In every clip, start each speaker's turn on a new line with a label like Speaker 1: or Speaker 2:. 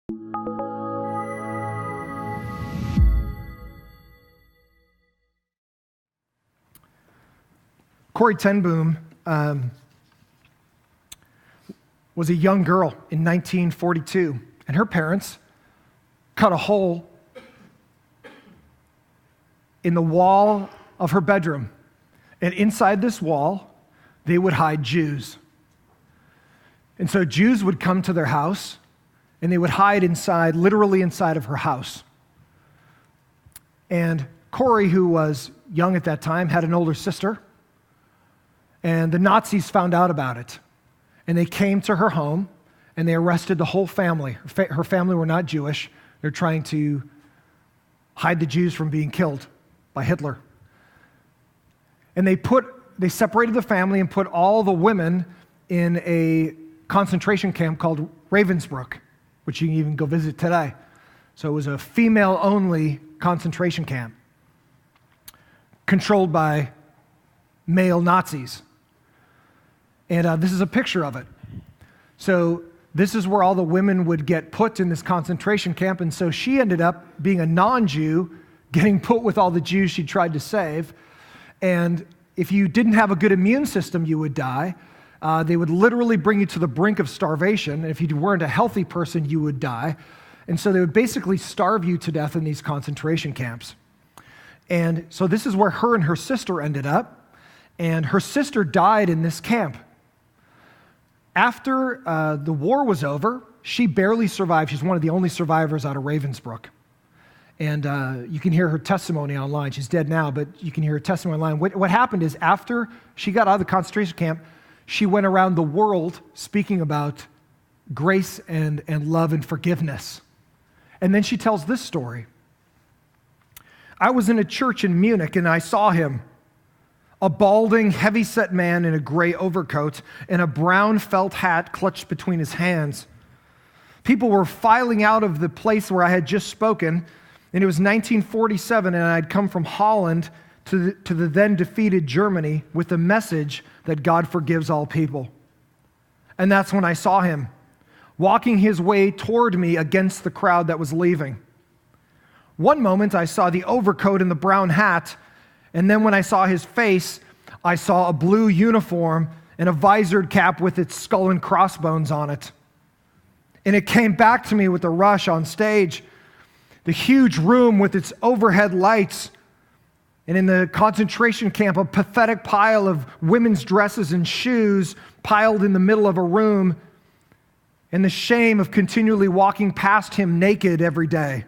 Speaker 1: Corrie ten Boom was a young girl in 1942, and her parents cut a hole in the wall of her bedroom. And inside this wall, they would hide Jews. And so Jews would come to their house, and they would hide inside, literally inside of her house. And Corrie, who was young at that time, had an older sister, and the Nazis found out about it. And they came to her home, and they arrested the whole family. Her family were not Jewish. They're trying to hide the Jews from being killed by Hitler. And they separated the family and put all the women in a concentration camp called Ravensbrück, which you can even go visit today. So it was a female-only concentration camp controlled by male Nazis. And this is a picture of it. So this is where all the women would get put in this concentration camp, and so she ended up being a non-Jew, getting put with all the Jews she tried to save. And if you didn't have a good immune system, you would die. They would literally bring you to the brink of starvation, and if you weren't a healthy person, you would die. And so they would basically starve you to death in these concentration camps. And so this is where her and her sister ended up, and her sister died in this camp. After the war was over, she barely survived. She's one of the only survivors out of Ravensbrück. And you can hear her testimony online. She's dead now, but you can hear her testimony online. What happened is after she got out of the concentration camp, she went around the world speaking about grace and love and forgiveness. And then she tells this story. I was in a church in Munich, and I saw him, a balding, heavy-set man in a gray overcoat and a brown felt hat clutched between his hands. People were filing out of the place where I had just spoken, and it was 1947, and I'd come from Holland to the then defeated Germany with the message that God forgives all people. And that's when I saw him, walking his way toward me against the crowd that was leaving. One moment I saw the overcoat and the brown hat, and then when I saw his face, I saw a blue uniform and a visored cap with its skull and crossbones on it. And it came back to me with a rush on stage. The huge room with its overhead lights, and in the concentration camp, a pathetic pile of women's dresses and shoes piled in the middle of a room, and the shame of continually walking past him naked every day.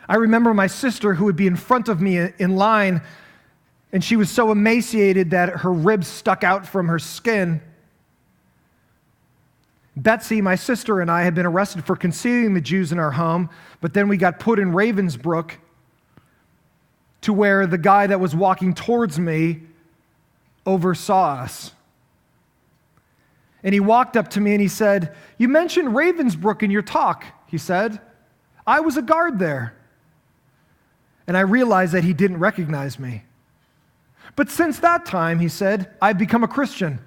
Speaker 1: I remember my sister who would be in front of me in line, and she was so emaciated that her ribs stuck out from her skin. Betsy, my sister, and I had been arrested for concealing the Jews in our home, but then we got put in Ravensbrück to where the guy that was walking towards me oversaw us. And he walked up to me and he said, "You mentioned Ravensbrück in your talk," he said. "I was a guard there." And I realized that he didn't recognize me. "But since that time," he said, "I've become a Christian.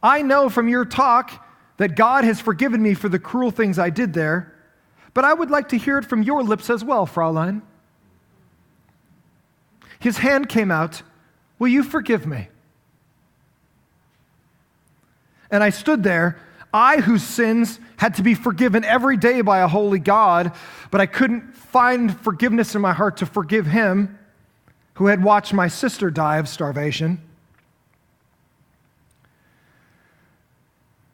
Speaker 1: I know from your talk that God has forgiven me for the cruel things I did there, but I would like to hear it from your lips as well, Fraulein." His hand came out, "Will you forgive me?" And I stood there, I whose sins had to be forgiven every day by a holy God, but I couldn't find forgiveness in my heart to forgive him who had watched my sister die of starvation.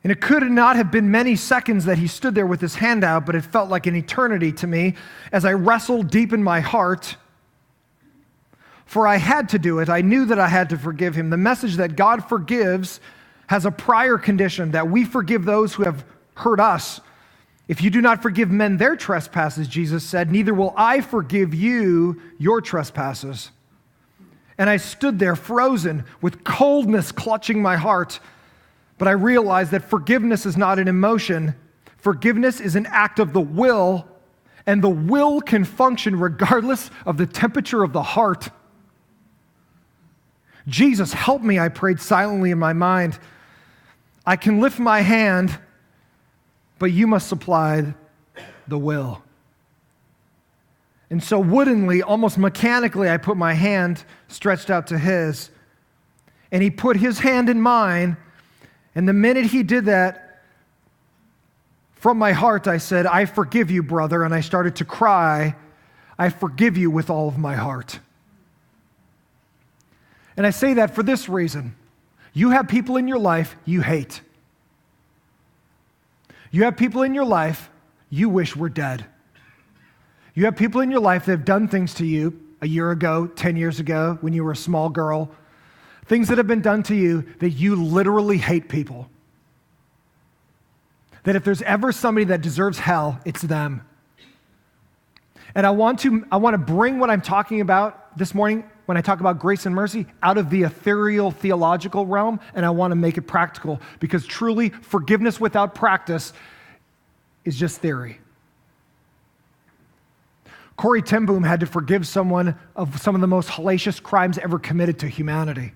Speaker 1: And it could not have been many seconds that he stood there with his hand out, but it felt like an eternity to me as I wrestled deep in my heart. For I had to do it. I knew that I had to forgive him. The message that God forgives has a prior condition, that we forgive those who have hurt us. If you do not forgive men their trespasses, Jesus said, neither will I forgive you your trespasses. And I stood there frozen with coldness clutching my heart. But I realized that forgiveness is not an emotion. Forgiveness is an act of the will, and the will can function regardless of the temperature of the heart. Jesus, help me, I prayed silently in my mind. I can lift my hand, but you must supply the will. And so woodenly, almost mechanically, I put my hand stretched out to his, and he put his hand in mine, and the minute he did that, from my heart I said, I forgive you, brother, and I started to cry, I forgive you with all of my heart. And I say that for this reason. You have people in your life you hate. You have people in your life you wish were dead. You have people in your life that have done things to you a year ago, 10 years ago, when you were a small girl, things that have been done to you that you literally hate people. That if there's ever somebody that deserves hell, it's them. And I want to bring what I'm talking about this morning when I talk about grace and mercy out of the ethereal theological realm, and I want to make it practical, because truly forgiveness without practice is just theory. Corrie ten Boom had to forgive someone of some of the most hellacious crimes ever committed to humanity.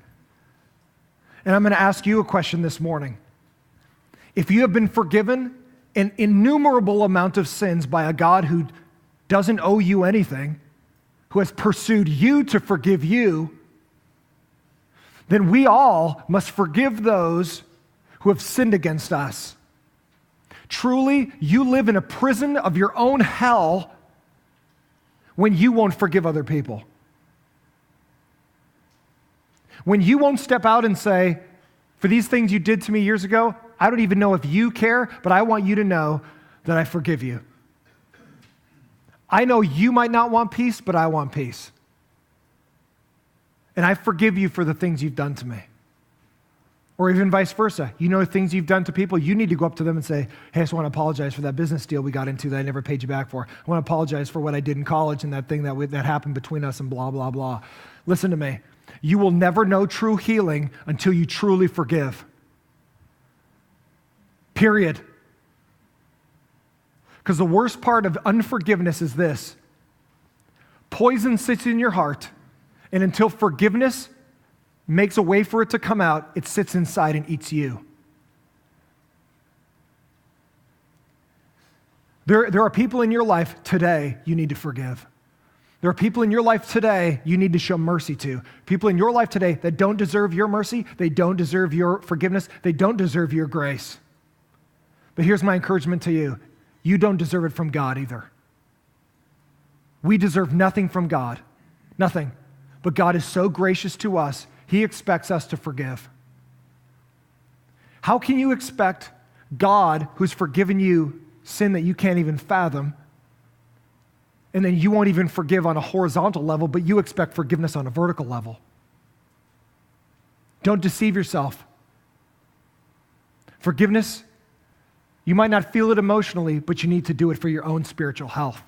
Speaker 1: And I'm going to ask you a question this morning. If you have been forgiven an innumerable amount of sins by a God who doesn't owe you anything, who has pursued you to forgive you, then we all must forgive those who have sinned against us. Truly, you live in a prison of your own hell when you won't forgive other people. When you won't step out and say, for these things you did to me years ago, I don't even know if you care, but I want you to know that I forgive you. I know you might not want peace, but I want peace. And I forgive you for the things you've done to me. Or even vice versa. You know things you've done to people, you need to go up to them and say, hey, I just want to apologize for that business deal we got into that I never paid you back for. I want to apologize for what I did in college and that thing that happened between us and blah, blah, blah. Listen to me. You will never know true healing until you truly forgive. Period. Because the worst part of unforgiveness is this. Poison sits in your heart, and until forgiveness makes a way for it to come out, it sits inside and eats you. There are people in your life today you need to forgive. There are people in your life today you need to show mercy to. People in your life today that don't deserve your mercy, they don't deserve your forgiveness, they don't deserve your grace. But here's my encouragement to you. You don't deserve it from God either. We deserve nothing from God. Nothing. But God is so gracious to us, He expects us to forgive. How can you expect God, who's forgiven you sin that you can't even fathom, and then you won't even forgive on a horizontal level, but you expect forgiveness on a vertical level? Don't deceive yourself. Forgiveness, you might not feel it emotionally, but you need to do it for your own spiritual health.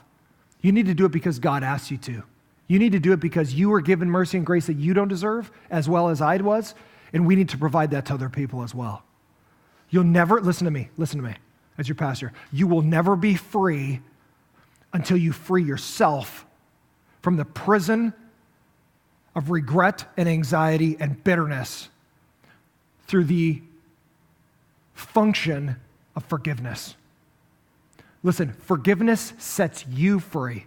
Speaker 1: You need to do it because God asks you to. You need to do it because you were given mercy and grace that you don't deserve, as well as I was, and we need to provide that to other people as well. You'll never, listen to me, as your pastor, you will never be free until you free yourself from the prison of regret and anxiety and bitterness through the function of forgiveness. Listen, forgiveness sets you free.